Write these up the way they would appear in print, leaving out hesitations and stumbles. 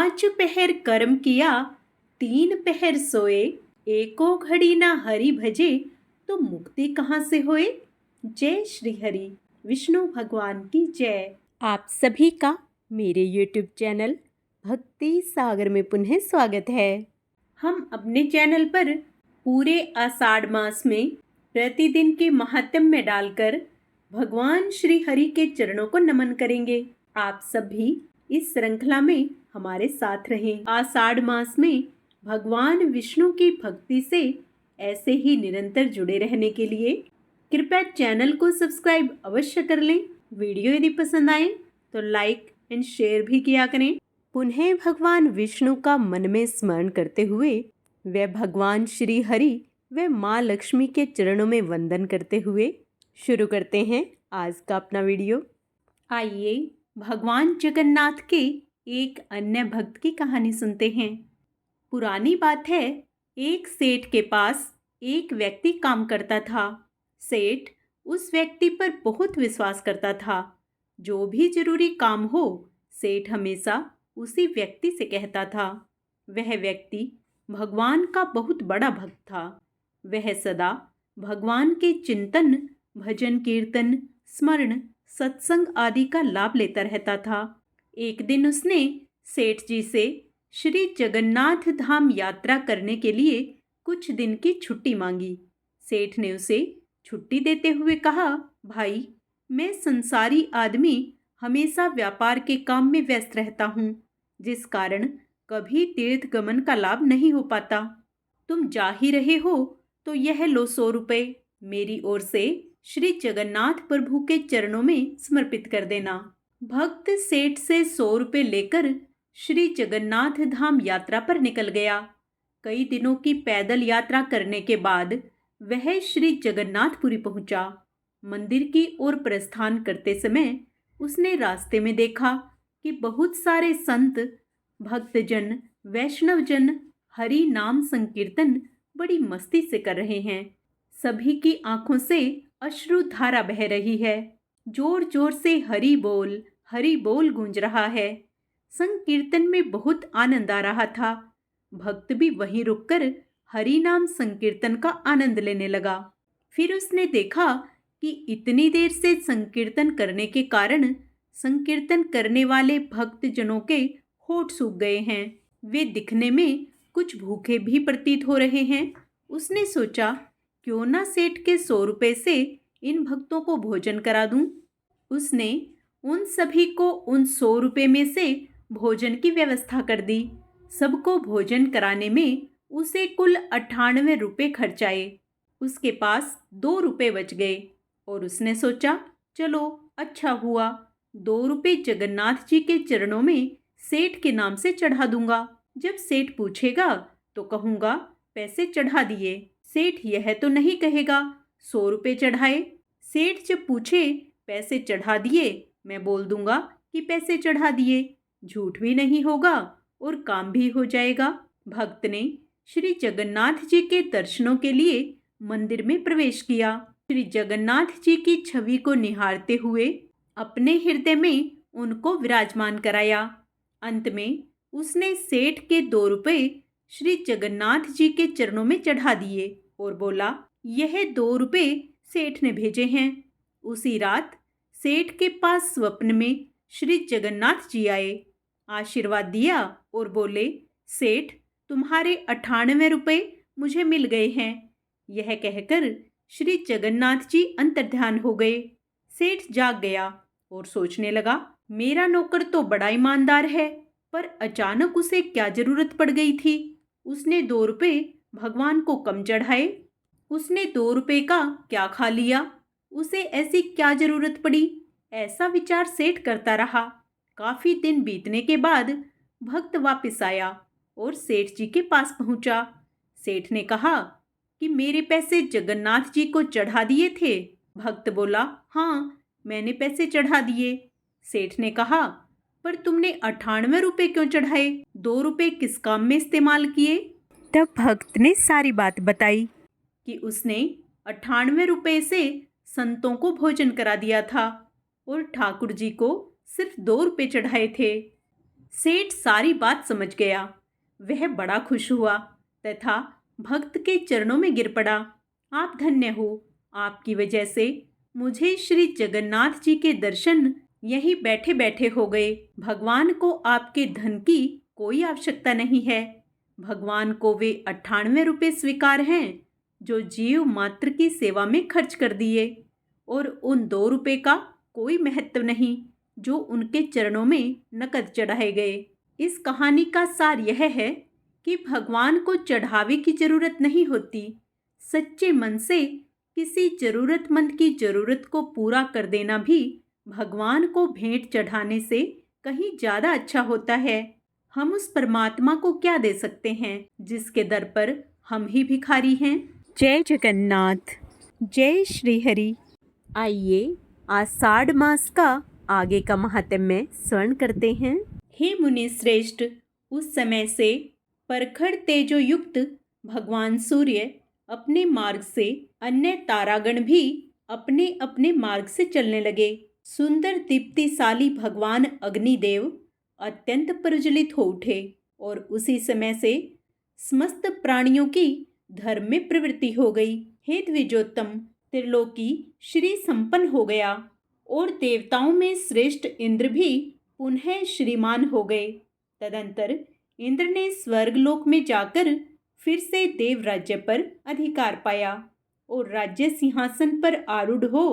पाँच पहर कर्म किया, तीन पहर सोए, एको घड़ी ना हरि भजे, तो मुक्ति कहाँ से होए। जय श्री हरि। विष्णु भगवान की जय। आप सभी का मेरे YouTube चैनल भक्ति सागर में पुनः स्वागत है। हम अपने चैनल पर पूरे आषाढ़ मास में प्रतिदिन के महात्म्य डालकर भगवान श्री हरि के चरणों को नमन करेंगे। आप सभी इस श्रृंखला में हमारे साथ रहें। आषाढ़ मास में भगवान विष्णु की भक्ति से ऐसे ही निरंतर जुड़े रहने के लिए कृपया चैनल को सब्सक्राइब अवश्य कर लें। वीडियो यदि पसंद आए तो लाइक एंड शेयर भी किया करें। पुनः भगवान विष्णु का मन में स्मरण करते हुए व भगवान श्री हरि व माँ लक्ष्मी के चरणों में वंदन करते हुए शुरू करते हैं आज का अपना वीडियो। आइए भगवान जगन्नाथ के एक अन्य भक्त की कहानी सुनते हैं। पुरानी बात है, एक सेठ के पास एक व्यक्ति काम करता था। सेठ उस व्यक्ति पर बहुत विश्वास करता था। जो भी जरूरी काम हो सेठ हमेशा उसी व्यक्ति से कहता था। वह व्यक्ति भगवान का बहुत बड़ा भक्त था। वह सदा भगवान के चिंतन, भजन कीर्तन, स्मरण, सत्संग आदि का लाभ लेता रहता था। एक दिन उसने सेठ जी से श्री जगन्नाथ धाम यात्रा करने के लिए कुछ दिन की छुट्टी मांगी। सेठ ने उसे छुट्टी देते हुए कहा, भाई, मैं संसारी आदमी हमेशा व्यापार के काम में व्यस्त रहता हूँ, जिस कारण कभी तीर्थ गमन का लाभ नहीं हो पाता। तुम जा ही रहे हो तो यह लो 100 रुपये मेरी ओर से श्री जगन्नाथ प्रभु के चरणों में समर्पित कर देना। भक्त सेठ से 100 रुपये लेकर श्री जगन्नाथ धाम यात्रा पर निकल गया। कई दिनों की पैदल यात्रा करने के बाद वह श्री जगन्नाथपुरी पहुंचा। मंदिर की ओर प्रस्थान करते समय उसने रास्ते में देखा कि बहुत सारे संत, भक्तजन, वैष्णवजन हरि नाम संकीर्तन बड़ी मस्ती से कर रहे हैं। सभी की आंखों से अश्रु धारा बह रही है। जोर जोर से हरि बोल गूंज रहा है। संकीर्तन में बहुत आनंद आ रहा था। भक्त भी वहीं रुककर हरि नाम संकीर्तन का आनंद लेने लगा। फिर उसने देखा कि इतनी देर से संकीर्तन करने के कारण संकीर्तन करने वाले भक्तजनों के होठ सूख गए हैं। वे दिखने में कुछ भूखे भी प्रतीत हो रहे हैं। उसने सोचा, क्यों ना सेठ के 100 रुपये से इन भक्तों को भोजन करा दूं। उसने उन सभी को उन 100 रुपये में से भोजन की व्यवस्था कर दी। सबको भोजन कराने में उसे कुल 98 रुपये खर्च आए। उसके पास 2 रुपये बच गए और उसने सोचा, चलो अच्छा हुआ, 2 रुपये जगन्नाथ जी के चरणों में सेठ के नाम से चढ़ा दूंगा। जब सेठ पूछेगा तो कहूँगा पैसे चढ़ा दिए। सेठ यह तो नहीं कहेगा 100 रुपये चढ़ाए। सेठ जब पूछे पैसे चढ़ा दिए, मैं बोल दूंगा कि पैसे चढ़ा दिए। झूठ भी नहीं होगा और काम भी हो जाएगा। भक्त ने श्री जगन्नाथ जी के दर्शनों के लिए मंदिर में प्रवेश किया। श्री जगन्नाथ जी की छवि को निहारते हुए अपने हृदय में उनको विराजमान कराया। अंत में उसने सेठ के 2 रुपये श्री जगन्नाथ जी के चरणों में चढ़ा दिए और बोला, यह 2 रुपये सेठ ने भेजे हैं। उसी रात सेठ के पास स्वप्न में श्री जगन्नाथ जी आए, आशीर्वाद दिया और बोले, सेठ, तुम्हारे 98 रुपये मुझे मिल गए हैं। यह कहकर श्री जगन्नाथ जी अंतर्ध्यान हो गए। सेठ जाग गया और सोचने लगा, मेरा नौकर तो बड़ा ईमानदार है, पर अचानक उसे क्या जरूरत पड़ गई थी। उसने 2 रुपये भगवान को कम चढ़ाए। उसने 2 रुपये का क्या खा लिया, उसे ऐसी क्या जरूरत पड़ी। ऐसा विचार सेठ करता रहा। काफी दिन बीतने के बाद भक्त वापस आया और सेठ जी के पास पहुंचा। सेठ ने कहा कि मेरे पैसे जगन्नाथ जी को चढ़ा दिए थे। भक्त बोला, हाँ, मैंने पैसे चढ़ा दिए। सेठ ने कहा, पर तुमने 98 रुपये क्यों चढ़ाए, 2 रुपये किस काम में इस्तेमाल किए। तब भक्त ने सारी बात बताई कि उसने 98 रुपये से संतों को भोजन करा दिया था और ठाकुर जी को सिर्फ 2 रुपये चढ़ाए थे। सेठ सारी बात समझ गया। वह बड़ा खुश हुआ तथा भक्त के चरणों में गिर पड़ा। आप धन्य हो। आपकी वजह से मुझे श्री जगन्नाथ जी के दर्शन यहीं बैठे बैठे हो गए। भगवान को आपके धन की कोई आवश्यकता नहीं है। भगवान को वे 98 रुपये स्वीकार हैं जो जीव मात्र की सेवा में खर्च कर दिए, और उन 2 रुपये का कोई महत्व नहीं जो उनके चरणों में नकद चढ़ाए गए। इस कहानी का सार यह है कि भगवान को चढ़ावे की जरूरत नहीं होती। सच्चे मन से किसी जरूरतमंद की जरूरत को पूरा कर देना भी भगवान को भेंट चढ़ाने से कहीं ज्यादा अच्छा होता है। हम उस परमात्मा को क्या दे सकते हैं जिसके दर पर हम ही भिखारी हैं। जय जगन्नाथ, जय श्री हरि। आइए आषाढ़ मास का आगे का महात्म्य स्मरण करते हैं। हे मुनि श्रेष्ठ, उस समय से परखड़ तेजो युक्त भगवान सूर्य अपने मार्ग से, अन्य तारागण भी अपने अपने मार्ग से चलने लगे। सुंदर दीप्तिशाली भगवान अग्निदेव अत्यंत प्रज्वलित हो उठे और उसी समय से समस्त प्राणियों की धर्म में प्रवृत्ति हो गई। हे द्विजोत्तम, त्रिलोकी श्री संपन्न हो गया और देवताओं में श्रेष्ठ इंद्र भी पुनः श्रीमान हो गए। तदंतर इंद्र ने स्वर्गलोक में जाकर फिर से देव राज्य पर अधिकार पाया और राज्य सिंहासन पर आरूढ़ हो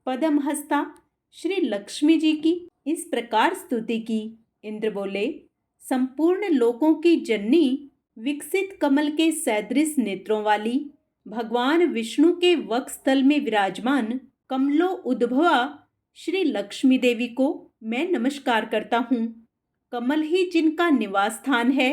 पद्महस्ता श्री लक्ष्मी जी की इस प्रकार स्तुति की। इंद्र बोले, संपूर्ण लोकों की जननी, विकसित कमल के सदृश नेत्रों वाली, भगवान विष्णु के वक्षस्थल में विराजमान कमलो उद्भवा श्री लक्ष्मी देवी को मैं नमस्कार करता हूँ। कमल ही जिनका निवास स्थान है,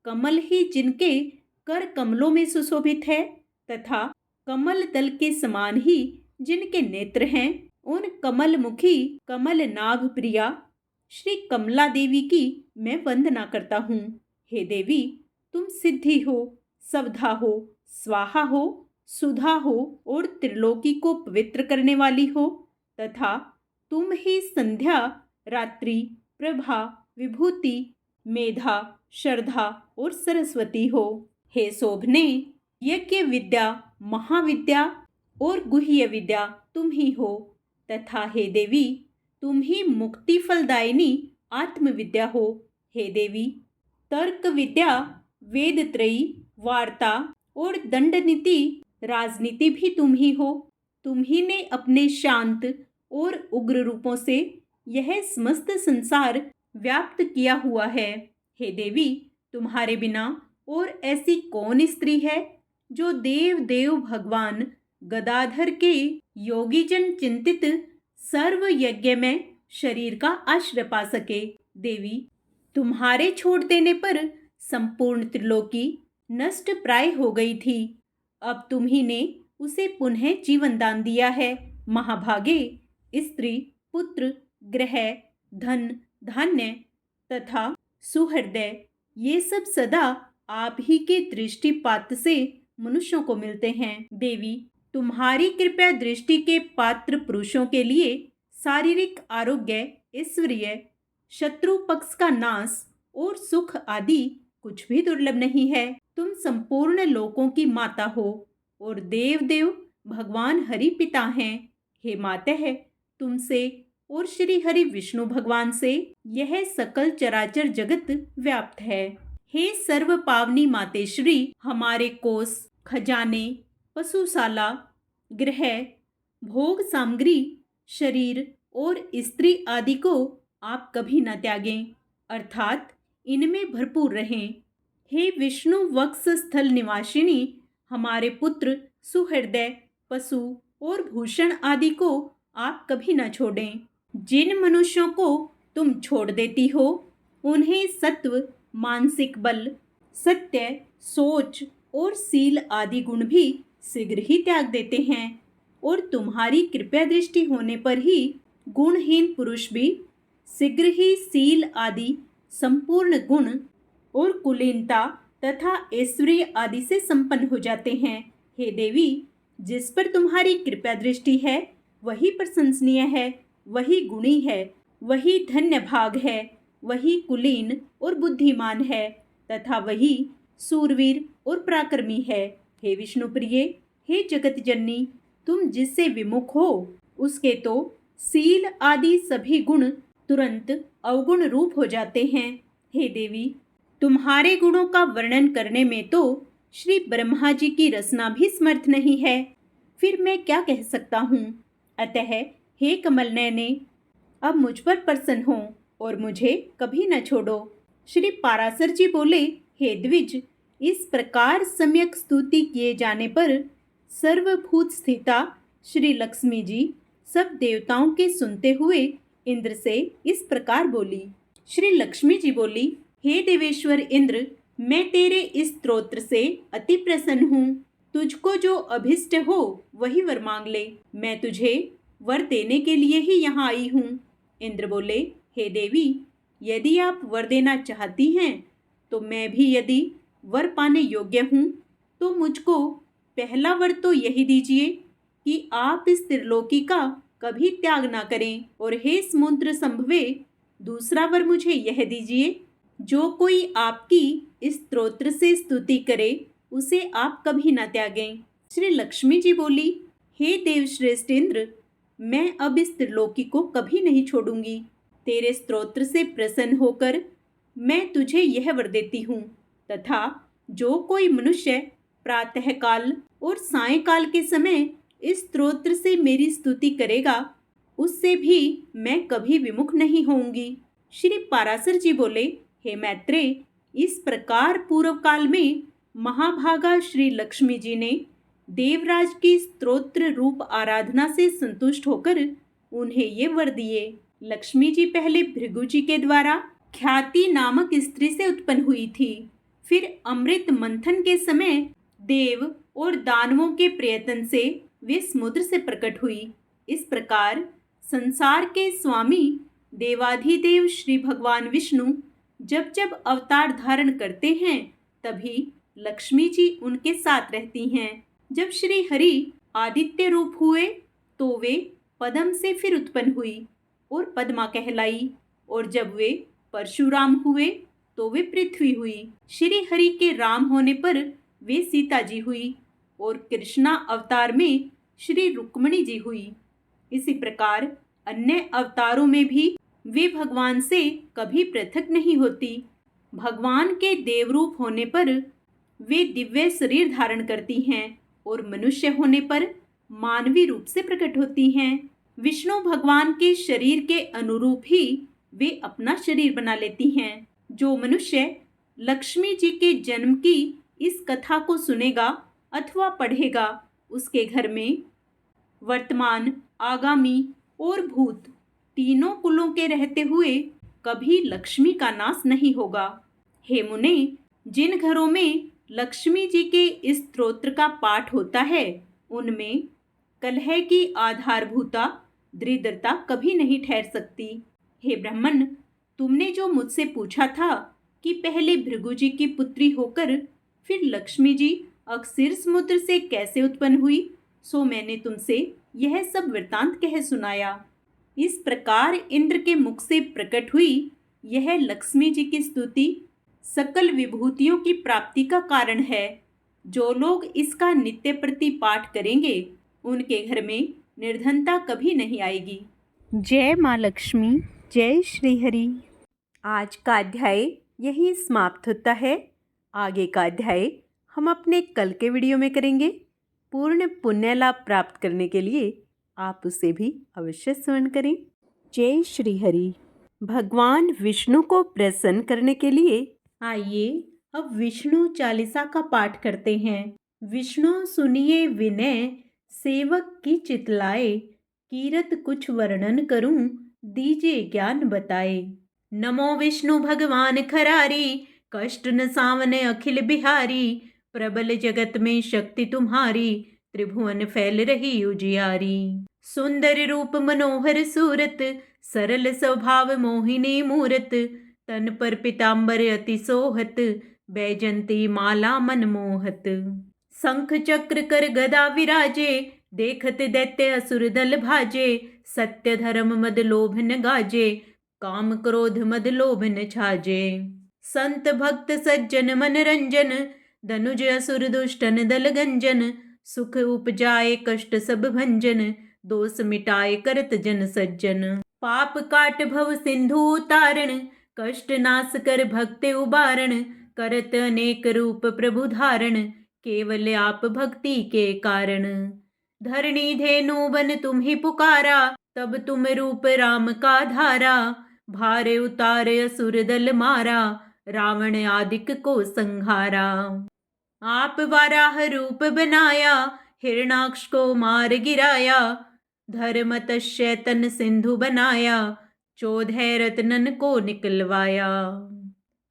कमल ही जिनके कर कमलों में सुशोभित है तथा कमल दल के समान ही जिनके नेत्र हैं, उन कमल मुखी कमल नाभ प्रिया श्री कमला देवी की मैं वंदना करता हूँ। हे देवी, तुम सिद्धि हो, सवधा हो, स्वाहा हो, सुधा हो और त्रिलोकी को पवित्र करने वाली हो तथा तुम ही संध्या, रात्रि, प्रभा, विभूति, मेधा, श्रद्धा और सरस्वती हो। हे शोभने, यज्ञ विद्या, महाविद्या और गुह्य विद्या तुम ही हो तथा हे देवी, तुम ही मुक्ति फलदायिनी आत्मविद्या हो। हे देवी, तर्क विद्या, वेद त्रयी, वार्ता और दंड नीति, राजनीति भी तुम ही हो। तुम ही ने अपने शांत और उग्र रूपों से यह समस्त संसार व्याप्त किया हुआ है। हे देवी, तुम्हारे बिना और ऐसी कौन स्त्री है जो देव देव भगवान गदाधर के योगीजन चिंतित सर्व यज्ञ में शरीर का आश्रय पा सके। देवी, तुम्हारे छोड़ देने पर संपूर्ण त्रिलोकी नष्ट प्राय हो गई थी। अब तुम ही ने उसे पुनः जीवन दान दिया है। महाभागे, स्त्री, पुत्र, ग्रह, धन, धान्य तथा सुहृदय, ये सब सदा आप ही के दृष्टिपात से मनुष्यों को मिलते हैं। देवी, तुम्हारी कृपया दृष्टि के पात्र पुरुषों के लिए शारीरिक आरोग्य, ऐश्वर्य, शत्रु पक्ष का नाश और सुख आदि कुछ भी दुर्लभ नहीं है। तुम संपूर्ण लोकों की माता हो और देव देव भगवान हरि पिता हैं। हे मातः, तुमसे और श्री हरि विष्णु भगवान से यह सकल चराचर जगत व्याप्त है। हे सर्व पावनी मातेश्री, हमारे कोष, खजाने, पशुशाला, गृह, भोग सामग्री, शरीर और स्त्री आदि को आप कभी न त्यागें, अर्थात इनमें भरपूर रहें। हे विष्णु वक्ष स्थल निवासिनी, हमारे पुत्र, सुहृदय, पशु और भूषण आदि को आप कभी न छोड़ें। जिन मनुष्यों को तुम छोड़ देती हो, उन्हें सत्व, मानसिक बल, सत्य, सोच और शील आदि गुण भी शीघ्र ही त्याग देते हैं और तुम्हारी कृपया दृष्टि होने पर ही गुणहीन पुरुष भी शीघ्र ही शील आदि संपूर्ण गुण और कुलीनता तथा ऐश्वर्य आदि से संपन्न हो जाते हैं। हे देवी, जिस पर तुम्हारी कृपया दृष्टि है वही प्रशंसनीय है, वही गुणी है, वही धन्य भाग है वही कुलीन और बुद्धिमान है तथा वही सूरवीर और पराक्रमी है। हे विष्णु प्रिय, हे जगत जननी, तुम जिससे विमुख हो उसके तो सील आदि सभी गुण तुरंत अवगुण रूप हो जाते हैं। हे देवी, तुम्हारे गुणों का वर्णन करने में तो श्री ब्रह्मा जी की रसना भी समर्थ नहीं है, फिर मैं क्या कह सकता हूँ। अतः हे कमल नयने, अब मुझ पर प्रसन्न हो और मुझे कभी न छोड़ो। श्री पाराशर जी बोले, हे द्विज, इस प्रकार सम्यक स्तुति किए जाने पर सर्वभूत स्थिता श्री लक्ष्मी जी सब देवताओं के सुनते हुए इंद्र से इस प्रकार बोली। श्री लक्ष्मी जी बोली, हे देवेश्वर इंद्र, मैं तेरे इस स्तोत्र से अति प्रसन्न हूँ। तुझको जो अभिष्ट हो वही वर मांग ले, मैं तुझे वर देने के लिए ही यहाँ आई हूँ। इंद्र बोले, हे देवी, यदि आप वर देना चाहती हैं तो मैं भी यदि वर पाने योग्य हूँ तो मुझको पहला वर तो यही दीजिए कि आप इस त्रिलोकी का कभी त्याग ना करें, और हे समुद्र संभवे, दूसरा वर मुझे यह दीजिए, जो कोई आपकी इस स्तोत्र से स्तुति करे उसे आप कभी ना त्यागें। श्री लक्ष्मी जी बोली, हे देवश्रेष्ठ इंद्र, मैं अब इस त्रिलोकी को कभी नहीं छोड़ूंगी। तेरे स्तोत्र से प्रसन्न होकर मैं तुझे यह वर देती हूँ तथा जो कोई मनुष्य प्रातःकाल और सायंकाल के समय इस स्तोत्र से मेरी स्तुति करेगा उससे भी मैं कभी विमुख नहीं होऊंगी। श्री पाराशर जी बोले, हे मैत्रेय, इस प्रकार पूर्व काल में महाभागा श्री लक्ष्मी जी ने देवराज की स्तोत्र रूप आराधना से संतुष्ट होकर उन्हें ये वर दिए। लक्ष्मी जी पहले भृगु जी के द्वारा ख्याति नामक स्त्री से उत्पन्न हुई थी, फिर अमृत मंथन के समय देव और दानवों के प्रयत्न से वे समुद्र से प्रकट हुई। इस प्रकार संसार के स्वामी देवाधिदेव श्री भगवान विष्णु जब जब अवतार धारण करते हैं तभी लक्ष्मी जी उनके साथ रहती हैं। जब श्री हरि आदित्य रूप हुए तो वे पद्म से फिर उत्पन्न हुई और पद्मा कहलाई, और जब वे परशुराम हुए तो वे पृथ्वी हुई। श्री हरि के राम होने पर वे सीता जी हुई और कृष्णा अवतार में श्री रुक्मणी जी हुई। इसी प्रकार अन्य अवतारों में भी वे भगवान से कभी पृथक नहीं होती। भगवान के देवरूप होने पर वे दिव्य शरीर धारण करती हैं और मनुष्य होने पर मानवी रूप से प्रकट होती हैं। विष्णु भगवान के शरीर के अनुरूप ही वे अपना शरीर बना लेती हैं। जो मनुष्य लक्ष्मी जी के जन्म की इस कथा को सुनेगा अथवा पढ़ेगा उसके घर में वर्तमान, आगामी और भूत तीनों कुलों के रहते हुए कभी लक्ष्मी का नाश नहीं होगा। हे मुने, जिन घरों में लक्ष्मी जी के इस स्तोत्र का पाठ होता है उनमें कलह की आधारभूता दरिद्रता कभी नहीं ठहर सकती। हे ब्राह्मण, तुमने जो मुझसे पूछा था कि पहले भृगु जी की पुत्री होकर फिर लक्ष्मी जी अक्षीर समुद्र से कैसे उत्पन्न हुई, सो मैंने तुमसे यह सब वृतांत कह सुनाया। इस प्रकार इंद्र के मुख से प्रकट हुई यह लक्ष्मी जी की स्तुति सकल विभूतियों की प्राप्ति का कारण है। जो लोग इसका नित्य प्रति पाठ करेंगे उनके घर में निर्धनता कभी नहीं आएगी। जय माँ लक्ष्मी, जय श्री हरि। आज का अध्याय यही समाप्त होता है। आगे का अध्याय हम अपने कल के वीडियो में करेंगे। पूर्ण पुण्य लाभ प्राप्त करने के लिए आप उसे भी अवश्य श्रवण करें। जय श्री हरि। भगवान विष्णु को प्रसन्न करने के लिए आइए अब विष्णु चालीसा का पाठ करते हैं। विष्णु सुनिए विनय, सेवक की चितलाए, कीरत कुछ वर्णन करूं, दीजिए ज्ञान बताए। नमो विष्णु भगवान खरारी, कष्ट न सावन अखिल बिहारी, प्रबल जगत में शक्ति तुम्हारी, त्रिभुवन फैल रही उजियारी। सुंदर रूप मनोहर सूरत, सरल स्वभाव मोहिनी मूरत, तन पर पीतांबर अति सोहत, बैजंती माला मन मोहत। शंख चक्र कर गदा विराजे, देखत दैत्य असुर दल भाजे, सत्य धर्म मद लोभ न गाजे, काम क्रोध मद लोभ न छाजे। संत भक्त सज्जन मन रंजन, धनुज असुर दुष्टन दल गंजन। सुख उपजाए कष्ट सब भंजन, दोष मिटाए करत जन सज्जन। पाप काट भव सिंधु उतारण, कष्ट नाश कर भक्त उबारण। करत अनेक रूप प्रभु धारण, केवल आप भक्ति के कारण। धरणी धेनु बन तुम्हि पुकारा, तब तुम रूप राम का धारा। भारे उतारे असुर दल मारा, रावण आदिक को संहारा। आप वाराह रूप बनाया, हिरणाक्ष को मार गिराया। धर्म तस्य तन सिंधु बनाया, 14 रत्नन को निकलवाया।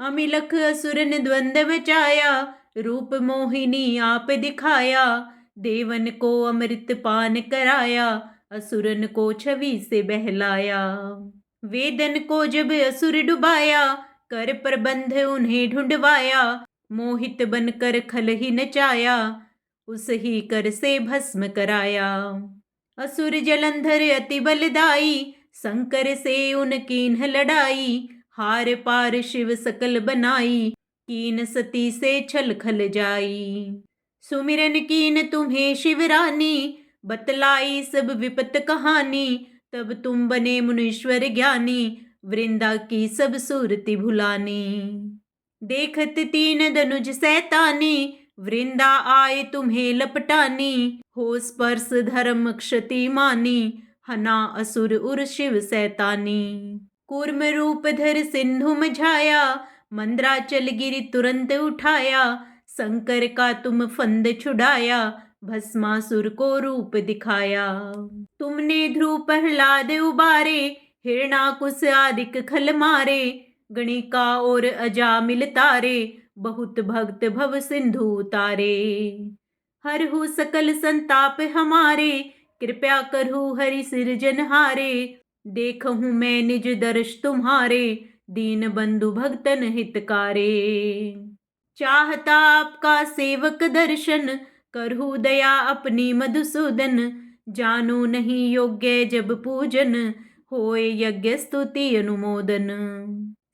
अमिलख असुरन द्वंद मचाया, रूप मोहिनी आप दिखाया। देवन को अमृत पान कराया, असुरन को छवि से बहलाया। वेदन को जब असुर डुबाया, कर प्रबंध उन्हें ढूंढवाया। मोहित बनकर खल ही नचाया, उस ही कर से भस्म कराया। असुर जलंधर अति बलदाई, शंकर से उनकीन्ह लड़ाई। हार पार शिव सकल बनाई, कीन सती से छल खल जाई। सुमिरन कीन तुम्हें शिवरानी, बतलाई सब विपत कहानी। तब तुम बने मुनीश्वर ज्ञानी, वृंदा की सब सूरति भुलानी। देखत 3 धनुज सैतानी, वृंदा आए तुम्हें लपटानी। हो स्पर्श धर्म क्षति मानी, हना असुर उर शिव सैतानी। कूर्म रूप धर सिंधु मझाया, मंद्राचल गिरि तुरंत उठाया। शंकर का तुम फंद छुड़ाया, भस्मासुर को रूप दिखाया। तुमने ध्रुव प्रहलाद उबारे, हिरणाकुश आदिक खल मारे। गणिका और अजामिल तारे, बहुत भक्त भव सिंधु उतारे। हरहु सकल संताप हमारे, कृपया करहु हरि सिरजनहारे। देखहूँ मैं निज दर्श तुम्हारे, दीन बंधु भक्तन हितकारे। चाहता आपका सेवक दर्शन, करहु दया अपनी मधुसूदन। जानो नहीं योग्य जब पूजन, होए यज्ञ स्तुति अनुमोदन।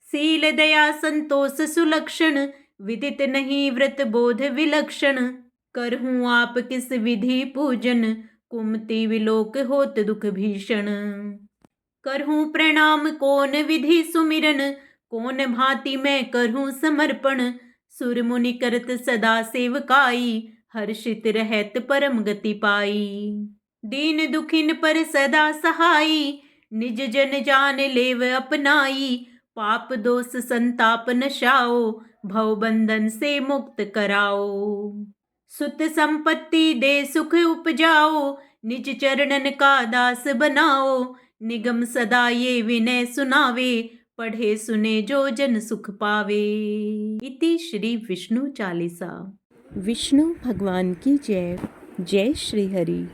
सील दया संतोष सुलक्षण, विदित नहीं व्रत बोध विलक्षण। करहूँ आप किस विधि पूजन, कुमति विलोक होत दुख भीषण। करहूँ प्रणाम कौन विधि सुमिरन, कौन भांति मैं करहूँ समर्पण। सुर मुनि करत सदा सेवकाई, हर्षित रहत परम गति पाई। दीन दुखिन पर सदा सहाई, निज जन जान लेव अपनाई। पाप दोष संताप नशाओ, भव बंधन से मुक्त कराओ। सुत संपत्ति दे सुख उपजाओ, निज चरणन का दास बनाओ। निगम सदा ये विनय सुनावे, पढ़े सुने जो जन सुख पावे। इति श्री विष्णु चालीसा। विष्णु भगवान की जय। जय श्री हरि।